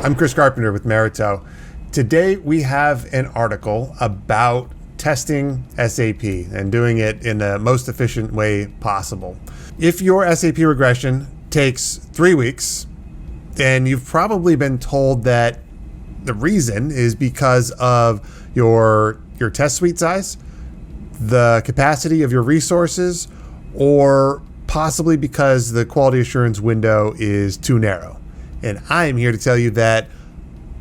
I'm Chris Carpenter with Merito. Today we have an article about testing SAP and doing it in the most efficient way possible. If your SAP regression takes 3 weeks, then you've probably been told that the reason is because of your test suite size, the capacity of your resources, or possibly because the quality assurance window is too narrow. And I am here to tell you that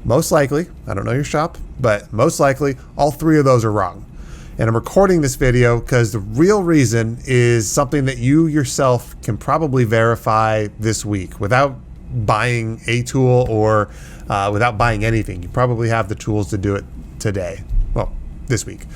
most likely, I don't know your shop, but most likely all three of those are wrong. And I'm recording this video because the real reason is something that you yourself can probably verify this week without buying a tool or without buying anything. You probably have the tools to do it today. Well, this week.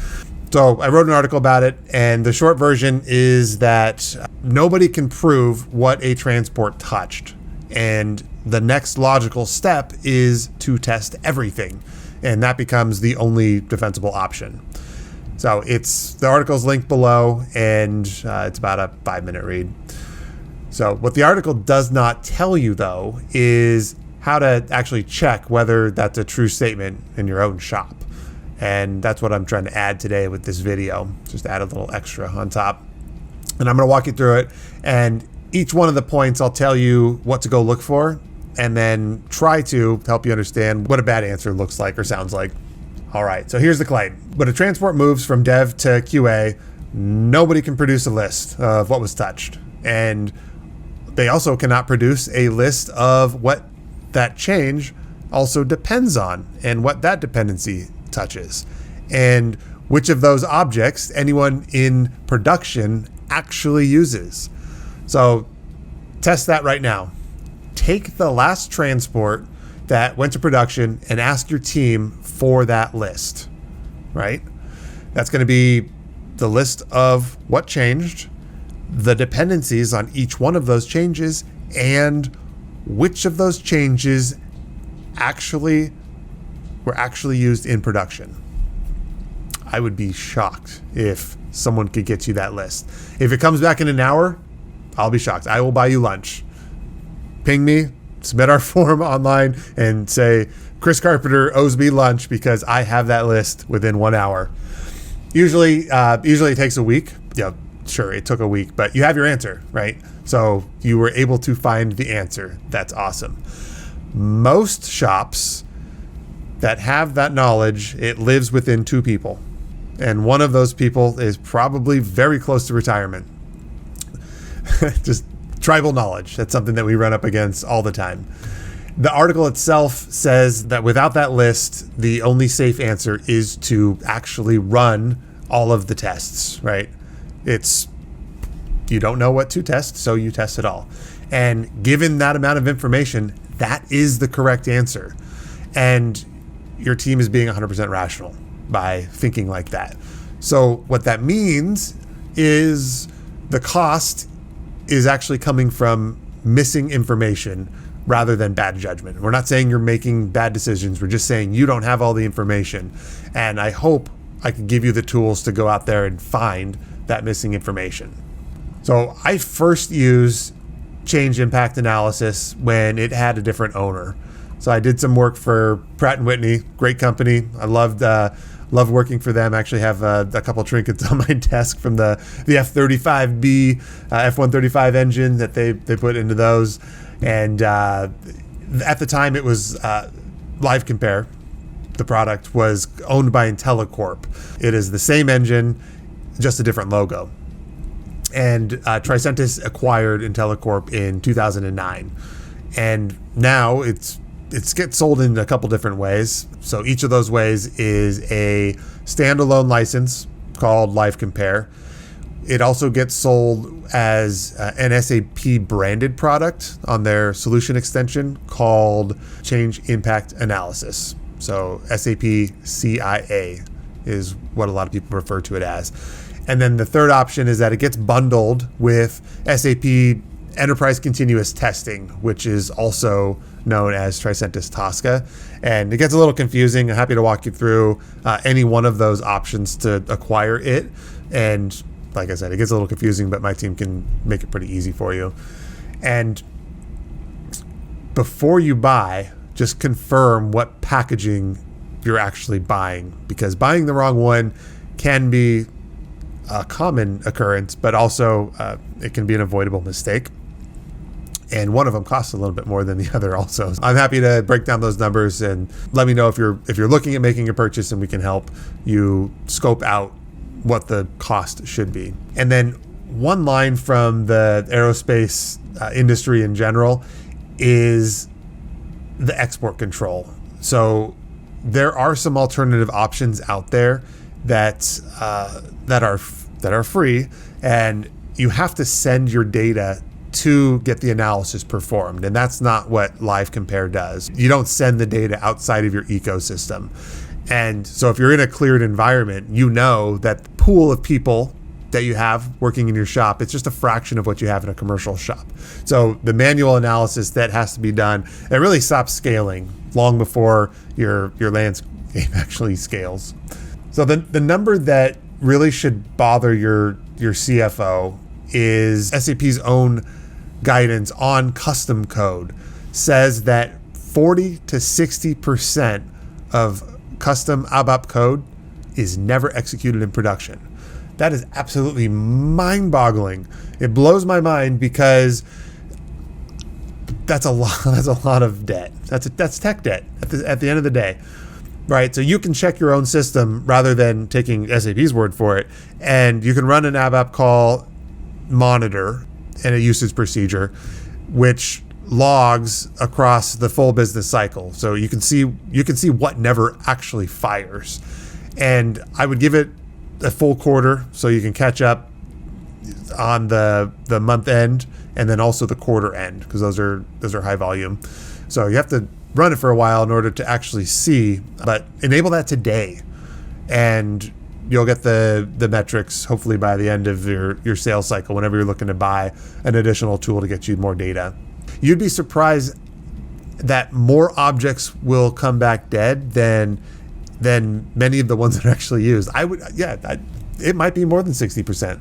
So I wrote an article about it, and the short version is that nobody can prove what a transport touched. And the next logical step is to test everything. And that becomes the only defensible option. So the article's linked below, and it's about a 5-minute read. So what the article does not tell you, though, is how to actually check whether that's a true statement in your own shop. And that's what I'm trying to add today with this video. Just add a little extra on top. And I'm going to walk you through it. And each one of the points, I'll tell you what to go look for, and then try to help you understand what a bad answer looks like or sounds like. All right, so here's the claim. When a transport moves from dev to QA, nobody can produce a list of what was touched. And they also cannot produce a list of what that change also depends on and what that dependency touches. And which of those objects anyone in production actually uses. So test that right now. Take the last transport that went to production and ask your team for that list, right? That's going to be the list of what changed, the dependencies on each one of those changes, and which of those changes were actually used in production. I would be shocked if someone could get you that list. If it comes back in an hour, I'll be shocked. I will buy you lunch. Ping me, submit our form online, and say, Chris Carpenter owes me lunch because I have that list within 1 hour. Usually it takes a week. Yeah, sure, it took a week, but you have your answer, right? So you were able to find the answer. That's awesome. Most shops that have that knowledge, it lives within 2 people. And one of those people is probably very close to retirement. Just tribal knowledge. That's something that we run up against all the time. The article itself says that without that list, the only safe answer is to actually run all of the tests, right? You don't know what to test, so you test it all. And given that amount of information, that is the correct answer. And your team is being 100% rational by thinking like that. So what that means is the cost is actually coming from missing information rather than bad judgment. We're not saying you're making bad decisions. We're just saying you don't have all the information. And I hope I can give you the tools to go out there and find that missing information. So I first used Change Impact Analysis when it had a different owner. So I did some work for Pratt & Whitney, great company. I loved working for them. I actually have a couple trinkets on my desk from the F-35B, F-135 engine that they put into those. And at the time it was LiveCompare. The product was owned by IntelliCorp. It is the same engine, just a different logo. And Tricentis acquired IntelliCorp in 2009. And now it gets sold in a couple different ways. So each of those ways is a standalone license called LiveCompare. It also gets sold as an SAP branded product on their solution extension called Change Impact Analysis. So SAP CIA is what a lot of people refer to it as. And then the third option is that it gets bundled with SAP Enterprise Continuous Testing, which is also known as Tricentis Tosca. And it gets a little confusing. I'm happy to walk you through any one of those options to acquire it. And like I said, it gets a little confusing, but my team can make it pretty easy for you. And before you buy, just confirm what packaging you're actually buying, because buying the wrong one can be a common occurrence, but also it can be an avoidable mistake. And one of them costs a little bit more than the other also. I'm happy to break down those numbers and let me know if you're looking at making a purchase, and we can help you scope out what the cost should be. And then one line from the aerospace industry in general is the export control. So there are some alternative options out there that are free, and you have to send your data to get the analysis performed. And that's not what LiveCompare does. You don't send the data outside of your ecosystem. And so if you're in a cleared environment, you know that the pool of people that you have working in your shop, it's just a fraction of what you have in a commercial shop. So the manual analysis that has to be done, it really stops scaling long before your landscape actually scales. So the number that really should bother your CFO is SAP's own guidance on custom code says that 40 to 60% of custom ABAP code is never executed in production. That is absolutely mind-boggling. It blows my mind because that's a lot of debt. That's tech debt at the end of the day. Right, so you can check your own system rather than taking SAP's word for it, and you can run an ABAP call monitor and a usage procedure, which logs across the full business cycle. So you can see what never actually fires, and I would give it a full quarter so you can catch up on the month end and then also the quarter end, because those are high volume. So you have to run it for a while in order to actually see, but enable that today and you'll get the metrics hopefully by the end of your sales cycle whenever you're looking to buy an additional tool to get you more data. You'd be surprised that more objects will come back dead than many of the ones that are actually used. It might be more than 60%.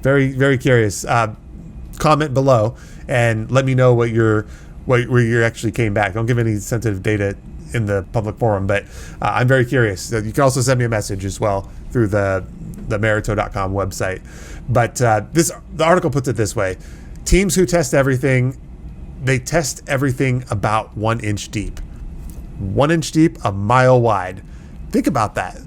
Very, very curious. Comment below and let me know where you actually came back. Don't give any sensitive data in the public forum, but I'm very curious. You can also send me a message as well through the Merito.com website. But the article puts it this way: teams who test everything, they test everything about 1 inch deep. 1 inch deep, a mile wide. Think about that.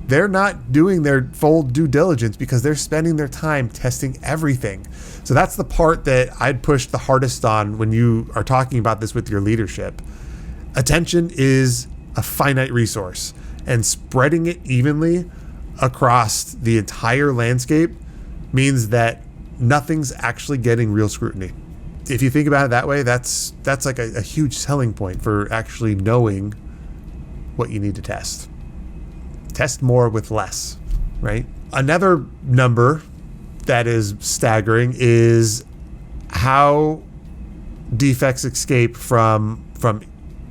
They're not doing their full due diligence because they're spending their time testing everything. So that's the part that I'd push the hardest on when you are talking about this with your leadership. Attention is a finite resource, and spreading it evenly across the entire landscape means that nothing's actually getting real scrutiny. If you think about it that way, that's like a huge selling point for actually knowing what you need to test. Test more with less, right? Another number that is staggering is how defects escape from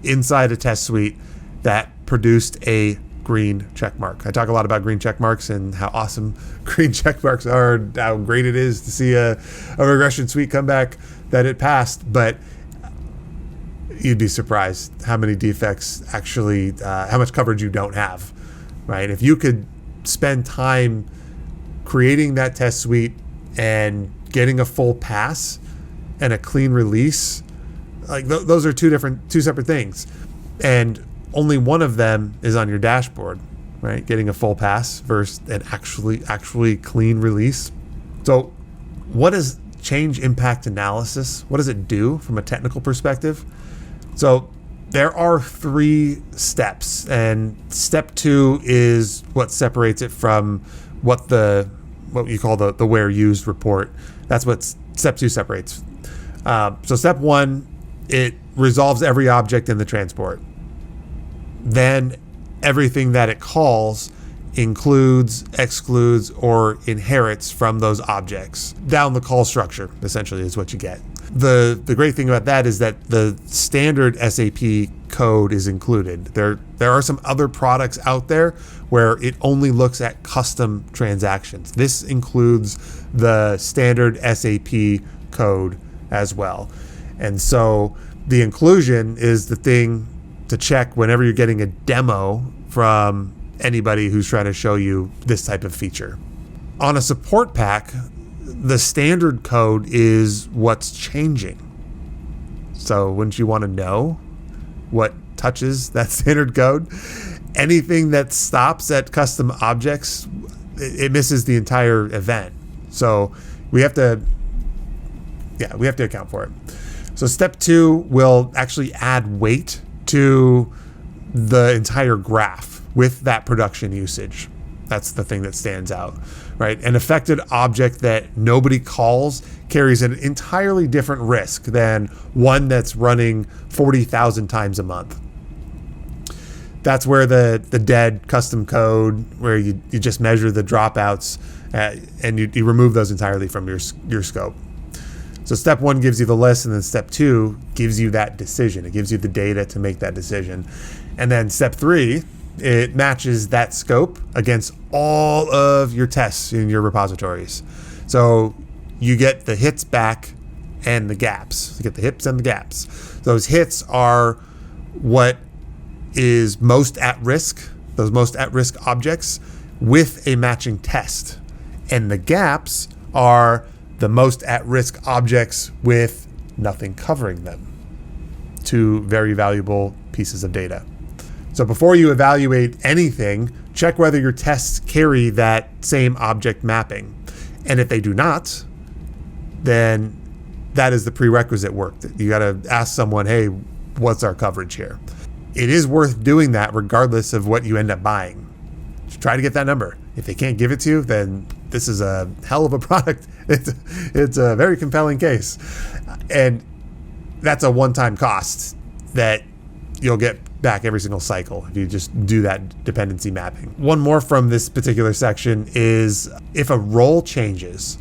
inside a test suite that produced a green check mark. I talk a lot about green check marks and how awesome green check marks are, and how great it is to see a regression suite come back that it passed, but you'd be surprised how many defects actually, how much coverage you don't have, right? If you could spend time creating that test suite and getting a full pass and a clean release, like those are two separate things, and only one of them is on your dashboard, right? Getting a full pass versus an actually clean release. So what is change impact analysis? What does it do from a technical perspective? So there are 3 steps, and step 2 is what separates it from what you call the where used report. That's what step 2 separates. So step 1, it resolves every object in the transport. Then everything that it calls includes, excludes, or inherits from those objects. Down the call structure, essentially, is what you get. The great thing about that is that the standard SAP code is included. There are some other products out there where it only looks at custom transactions. This includes the standard SAP code as well. And so the inclusion is the thing to check whenever you're getting a demo from anybody who's trying to show you this type of feature. On a support pack, the standard code is what's changing. So wouldn't you want to know what touches that standard code? Anything that stops at custom objects, it misses the entire event. So we have to account for it. So step 2 will actually add weight to the entire graph with that production usage. That's the thing that stands out, right? An affected object that nobody calls carries an entirely different risk than one that's running 40,000 times a month. That's where the dead custom code, where you just measure the dropouts and you remove those entirely from your scope. So step 1 gives you the list, and then step 2 gives you that decision. It gives you the data to make that decision. And then step 3, it matches that scope against all of your tests in your repositories. So you get the hits back and the gaps. You get the hits and the gaps. Those hits are what is most at risk, those most at-risk objects with a matching test. And the gaps are the most at-risk objects with nothing covering them. 2 very valuable pieces of data. So before you evaluate anything, check whether your tests carry that same object mapping. And if they do not, then that is the prerequisite work. You got to ask someone, hey, what's our coverage here? It is worth doing that regardless of what you end up buying. Try to get that number. If they can't give it to you, then this is a hell of a product. It's a very compelling case. And that's a one-time cost that you'll get back every single cycle if you just do that dependency mapping. One more from this particular section is if a role changes,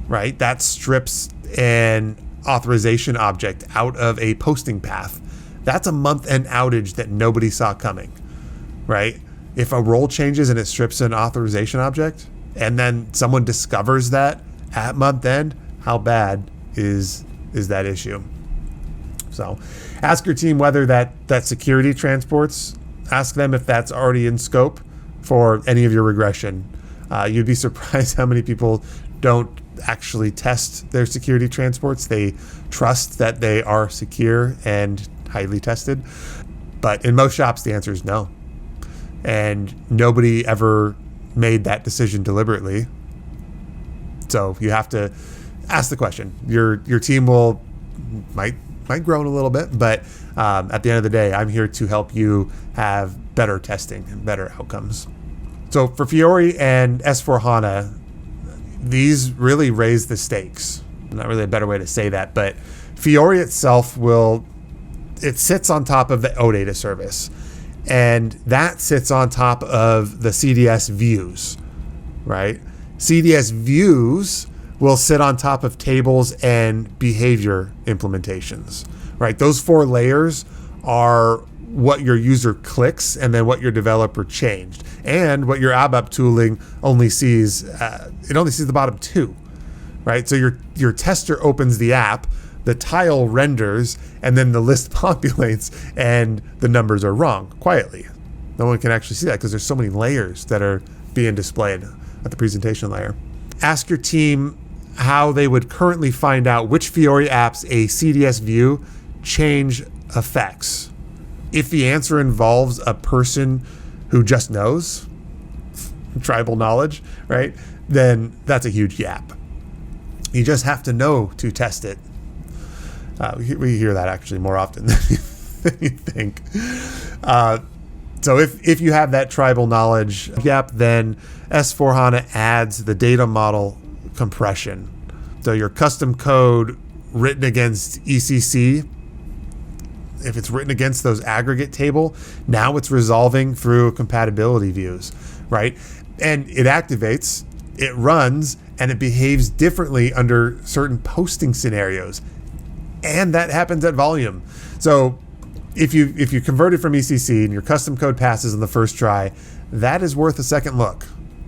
right, that strips an authorization object out of a posting path. That's a month-end outage that nobody saw coming, right? If a role changes and it strips an authorization object, and then someone discovers that at month end, how bad is that issue? So ask your team whether that security transports, ask them if that's already in scope for any of your regression. You'd be surprised how many people don't actually test their security transports. They trust that they are secure and highly tested. But in most shops, the answer is no. And nobody ever made that decision deliberately. So you have to ask the question. Your team might groan a little bit, but at the end of the day, I'm here to help you have better testing and better outcomes. So for Fiori and S/4HANA, these really raise the stakes. Not really a better way to say that, but Fiori itself it sits on top of the OData service. And that sits on top of the CDS views, right? CDS views will sit on top of tables and behavior implementations, right? Those 4 layers are what your user clicks and then what your developer changed, and what your ABAP tooling only sees. It only sees the bottom 2, right? So your tester opens the app, the tile renders, and then the list populates, and the numbers are wrong quietly. No one can actually see that because there's so many layers that are being displayed at the presentation layer. Ask your team how they would currently find out which Fiori apps a CDS view change affects. If the answer involves a person who just knows, tribal knowledge, right, then that's a huge gap. You just have to know to test it. We hear that actually more often than you think. So if you have that tribal knowledge gap, then S/4HANA adds the data model compression. So your custom code written against ECC, if it's written against those aggregate table, now it's resolving through compatibility views, right? And it activates, it runs, and it behaves differently under certain posting scenarios. And that happens at volume. So if you convert it from ECC and your custom code passes on the first try, that is worth a second look.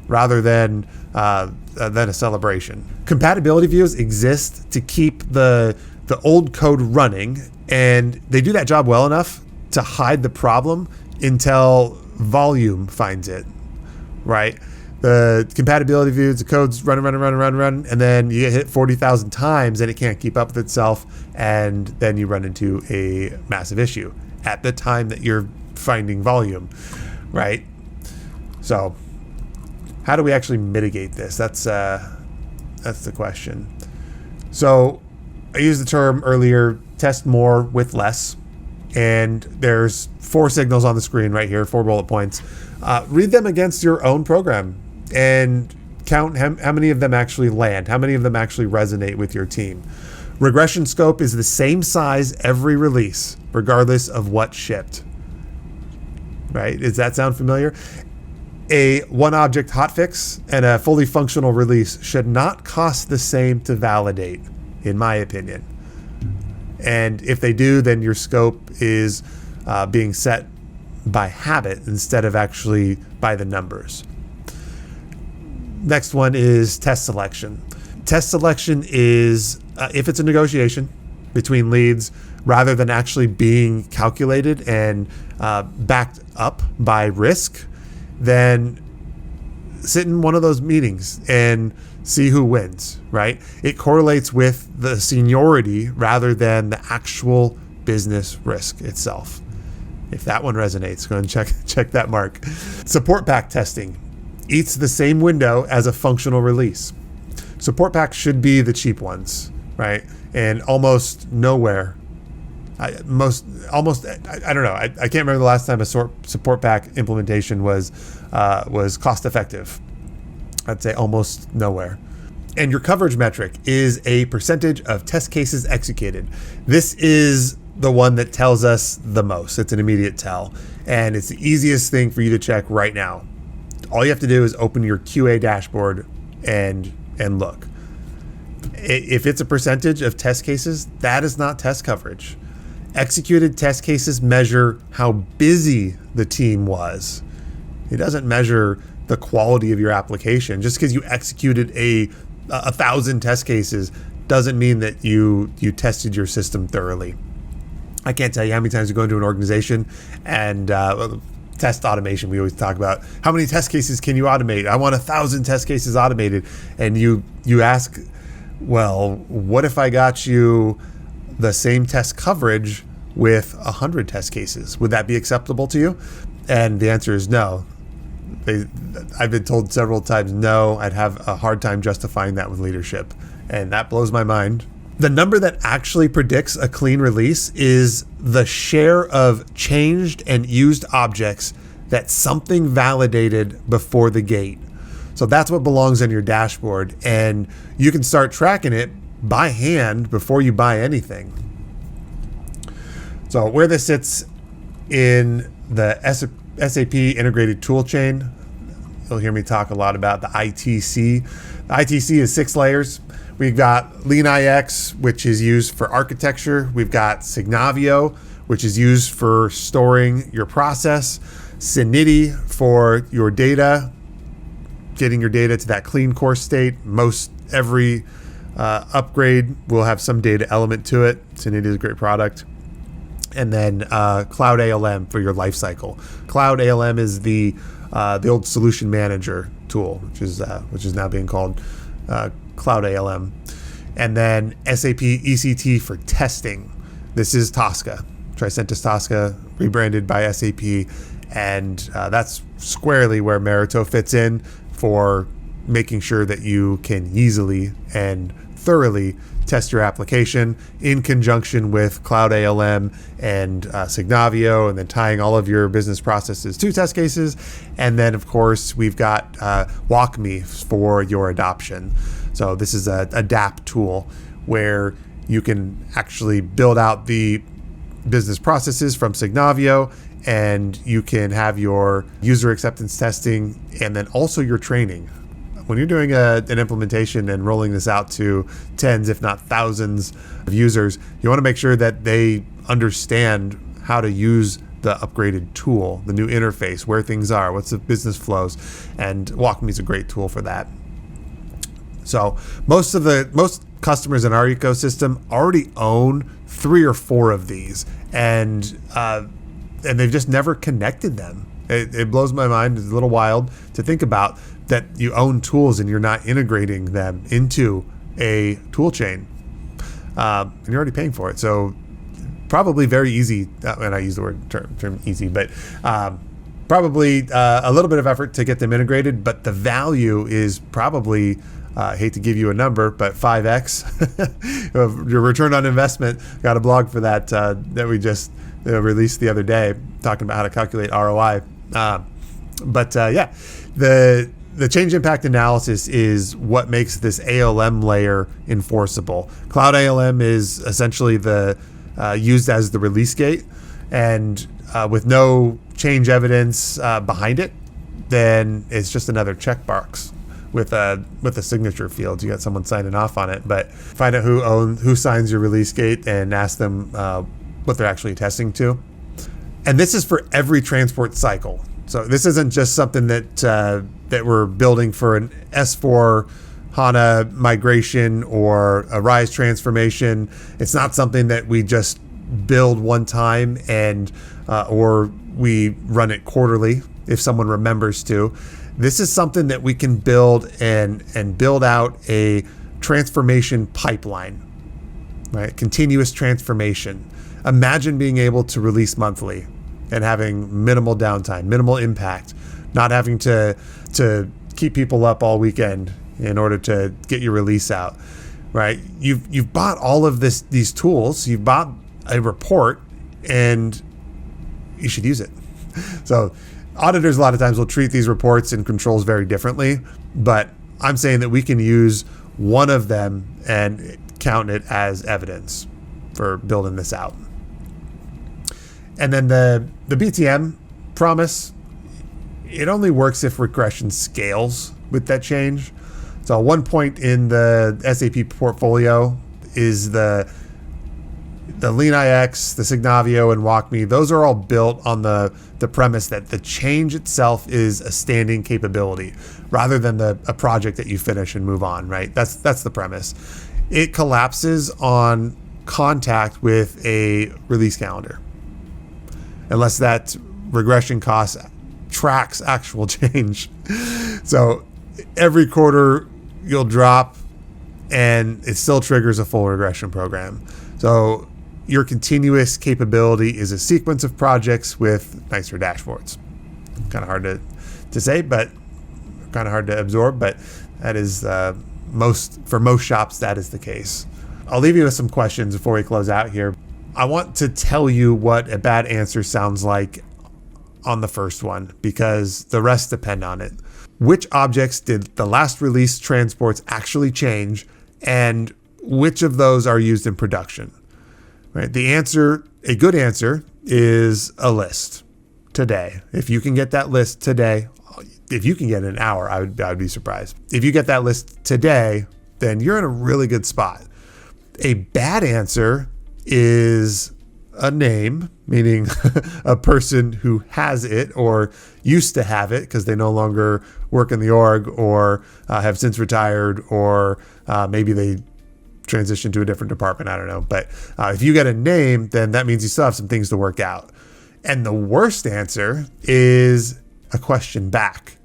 rather than a celebration. Compatibility views exist to keep the old code running, and they do that job well enough to hide the problem until volume finds it, right? The compatibility views, the code's run, and then you get hit 40,000 times and it can't keep up with itself, and then you run into a massive issue at the time that you're finding volume, right? So how do we actually mitigate this? That's the question. So I used the term earlier, test more with less. And there's 4 signals on the screen right here, 4 bullet points. Read them against your own program and count how many of them actually land, how many of them actually resonate with your team. Regression scope is the same size every release, regardless of what shipped. Right? Does that sound familiar? A one-object hotfix and a fully functional release should not cost the same to validate, in my opinion. And if they do, then your scope is being set by habit instead of actually by the numbers. Next one is test selection. Test selection is, if it's a negotiation between leads, rather than actually being calculated and backed up by risk, then sit in one of those meetings and see who wins, right? It correlates with the seniority rather than the actual business risk itself. If that one resonates, go and check that mark. Support pack testing eats the same window as a functional release. Support packs should be the cheap ones, right? And almost nowhere. I don't know. I can't remember the last time a support pack implementation was cost effective. I'd say almost nowhere. And your coverage metric is a percentage of test cases executed. This is the one that tells us the most. It's an immediate tell. And it's the easiest thing for you to check right now. All you have to do is open your QA dashboard and look. If it's a percentage of test cases, that is not test coverage. Executed test cases measure how busy the team was. It doesn't measure the quality of your application. Just because you executed a 1,000 test cases doesn't mean that you tested your system thoroughly. I can't tell you how many times you go into an organization and test automation. We always talk about how many test cases can you automate? I want 1,000 test cases automated. And you ask, well, what if I got you the same test coverage with 100 test cases? Would that be acceptable to you? And the answer is no. I've been told several times no. I'd have a hard time justifying that with leadership, and that blows my mind. The number that actually predicts a clean release is the share of changed and used objects that something validated before the gate. So that's what belongs on your dashboard, and you can start tracking it by hand before you buy anything. So where this sits in the SAP integrated tool chain, you'll hear me talk a lot about the ITC. The ITC is 6 layers. We've got LeanIX, which is used for architecture. We've got Signavio, which is used for storing your process. Synity for your data, getting your data to that clean core state. Every upgrade will have some data element to it. Synity is a great product. And then Cloud ALM for your lifecycle. Cloud ALM is the old solution manager tool, which is now being called Cloud ALM. And then SAP ECT for testing. This is Tosca, Tricentis Tosca, rebranded by SAP, and that's squarely where Merito fits in for making sure that you can easily and thoroughly test your application in conjunction with Cloud ALM and Signavio, and then tying all of your business processes to test cases. And then, of course, we've got WalkMe for your adoption. So this is a DAP tool where you can actually build out the business processes from Signavio, and you can have your user acceptance testing and then also your training. When you're doing an implementation and rolling this out to tens, if not thousands of users, you want to make sure that they understand how to use the upgraded tool, the new interface, where things are, what's the business flows, and WalkMe is a great tool for that. So most customers in our ecosystem already own 3 or 4 of these, and they've just never connected them. It blows my mind. It's a little wild to think about that you own tools and you're not integrating them into a tool chain, and you're already paying for it. So probably very easy, and I use the word term easy, but probably a little bit of effort to get them integrated, but the value is probably, I hate to give you a number, but 5x of your return on investment. Got a blog for that that we just released the other day, talking about how to calculate ROI. The change impact analysis is what makes this ALM layer enforceable. Cloud ALM is essentially used as the release gate, and with no change evidence behind it, then it's just another checkbox with a signature field. You got someone signing off on it, but find out who signs your release gate and ask them what they're actually attesting to. And this is for every transport cycle. So this isn't just something that we're building for an S4 HANA migration or a RISE transformation. It's not something that we just build one time and or we run it quarterly if someone remembers to. This is something that we can build and build out a transformation pipeline, right? Continuous transformation. Imagine being able to release monthly and having minimal downtime, minimal impact, not having to keep people up all weekend in order to get your release out, right? You've bought all of these tools, you've bought a report, and you should use it. So auditors a lot of times will treat these reports and controls very differently, but I'm saying that we can use one of them and count it as evidence for building this out. And then the BTM promise, it only works if regression scales with that change. So one point in the SAP portfolio is the LeanIX, the Signavio, and WalkMe. Those are all built on the premise that the change itself is a standing capability rather than a project that you finish and move on, right? That's the premise. It collapses on contact with a release calendar, unless that regression cost tracks actual change. So every quarter you'll drop and it still triggers a full regression program. So your continuous capability is a sequence of projects with nicer dashboards. Kind of hard to say, but kind of hard to absorb, but that is for most shops, that is the case. I'll leave you with some questions before we close out here. I want to tell you what a bad answer sounds like on the first one, because the rest depend on it. Which objects did the last release transports actually change, and which of those are used in production? Right? The answer, a good answer, is a list today. If you can get that list today, if you can get it in an hour, I would be surprised. If you get that list today, then you're in a really good spot. A bad answer is a name, meaning a person who has it or used to have it because they no longer work in the org or have since retired, or maybe they transition to a different department. I don't know. But if you get a name, then that means you still have some things to work out. And the worst answer is a question back,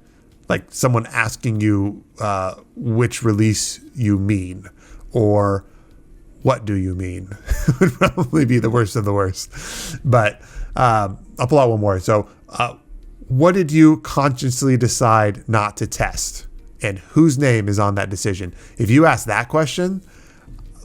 like someone asking you which release you mean, or what do you mean? Would probably be the worst of the worst. But I'll pull out one more. So what did you consciously decide not to test? And whose name is on that decision? If you ask that question,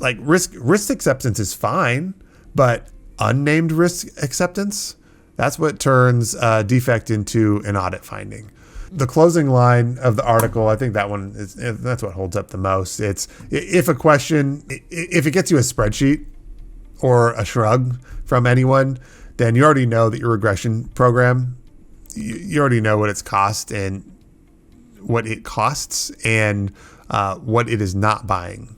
like risk acceptance is fine, but unnamed risk acceptance, that's what turns a defect into an audit finding. The closing line of the article, I think that's what holds up the most. It's if a question, if it gets you a spreadsheet or a shrug from anyone, then you already know that your regression program, you already know what it's cost and what it costs and what it is not buying.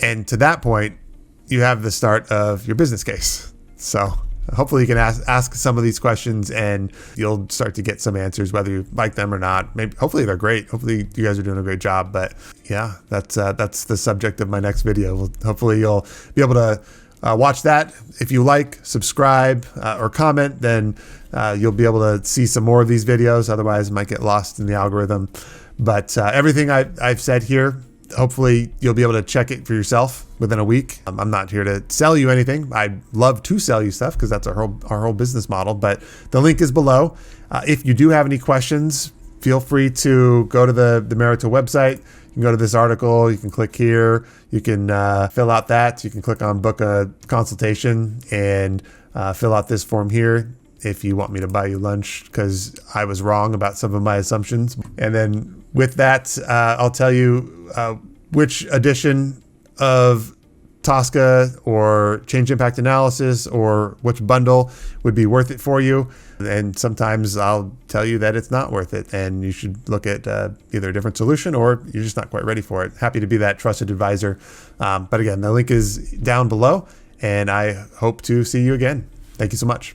And to that point, you have the start of your business case. So hopefully you can ask some of these questions and you'll start to get some answers, whether you like them or not. Maybe, hopefully they're great. Hopefully you guys are doing a great job. But yeah, that's the subject of my next video. Hopefully you'll be able to watch that. If you like, subscribe, or comment, then you'll be able to see some more of these videos. Otherwise, it might get lost in the algorithm. But everything I've said here, hopefully you'll be able to check it for yourself within a week. I'm not here to sell you anything. I'd love to sell you stuff because that's our whole business model. But the link is below. If you do have any questions, feel free to go to the Merito website. You can go to this article. You can click here. You can fill out that. You can click on book a consultation and fill out this form here if you want me to buy you lunch because I was wrong about some of my assumptions. And then with that, I'll tell you which edition of Tosca or Change Impact Analysis or which bundle would be worth it for you. And sometimes I'll tell you that it's not worth it and you should look at either a different solution or you're just not quite ready for it. Happy to be that trusted advisor. But again, the link is down below and I hope to see you again. Thank you so much.